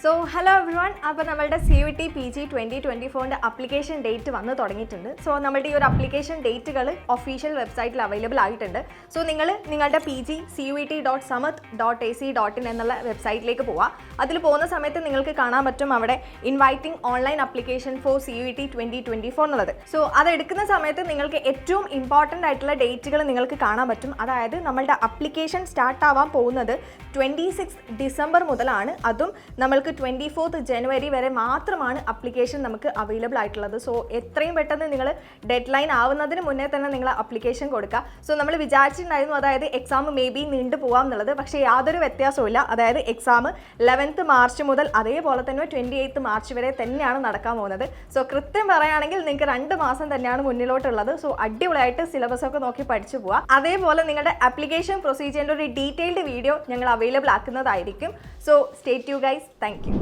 So, hello everyone. അപ്പോൾ നമ്മളുടെ CUET PG 2024 application date വന്ന് തുടങ്ങിയിട്ടുണ്ട്. സോ നമ്മളുടെ ഈ ഒരു അപ്ലിക്കേഷൻ ഡേറ്റുകൾ ഒഫീഷ്യൽ വെബ്സൈറ്റിൽ അവൈലബിൾ ആയിട്ടുണ്ട്. സോ നിങ്ങളുടെ PG CUET.samath.ac.in എന്നുള്ള വെബ്സൈറ്റിലേക്ക് പോവുക. അതിൽ പോകുന്ന സമയത്ത് നിങ്ങൾക്ക് കാണാൻ പറ്റും അവിടെ inviting online application four CUET 2024 എന്നുള്ളത്. സോ അത് എടുക്കുന്ന സമയത്ത് നിങ്ങൾക്ക് ഏറ്റവും ഇമ്പോർട്ടൻ്റ് ആയിട്ടുള്ള ഡേറ്റുകൾ നിങ്ങൾക്ക് കാണാൻ പറ്റും. അതായത് നമ്മളുടെ അപ്ലിക്കേഷൻ സ്റ്റാർട്ട് ആവാൻ പോകുന്നത് 26 ഡിസംബർ മുതലാണ്. അതും നമ്മൾക്ക് 24th ജനുവരി വരെ മാത്രമാണ് അപ്ലിക്കേഷൻ നമുക്ക് അവൈലബിൾ ആയിട്ടുള്ളത്. സോ എത്രയും പെട്ടെന്ന് നിങ്ങൾ ഡെഡ് ലൈൻ ആവുന്നതിന് മുന്നേ തന്നെ നിങ്ങൾ അപ്ലിക്കേഷൻ കൊടുക്കുക. സോ നമ്മൾ വിചാരിച്ചിട്ടുണ്ടായിരുന്നു അതായത് എക്സാം മേ ബി നീണ്ടു പോകാം എന്നുള്ളത്. പക്ഷേ യാതൊരു വ്യത്യാസവും. അതായത് എക്സാം 11th മാർച്ച് മുതൽ അതേപോലെ തന്നെ 28th മാർച്ച് വരെ തന്നെയാണ് നടക്കാൻ പോകുന്നത്. സോ കൃത്യം പറയുകയാണെങ്കിൽ നിങ്ങൾക്ക് 2 മാസം തന്നെയാണ് മുന്നിലോട്ടുള്ളത്. സോ അടിപൊളിയായിട്ട് സിലബസ് ഒക്കെ നോക്കി പഠിച്ചു പോവുക. അതേപോലെ നിങ്ങളുടെ ആപ്ലിക്കേഷൻ പ്രൊസീജിയറിൻ്റെ ഒരു ഡീറ്റെയിൽഡ് വീഡിയോ ഞങ്ങൾ അവൈലബിൾ ആക്കുന്നതായിരിക്കും. So stay tune guys. Thank U.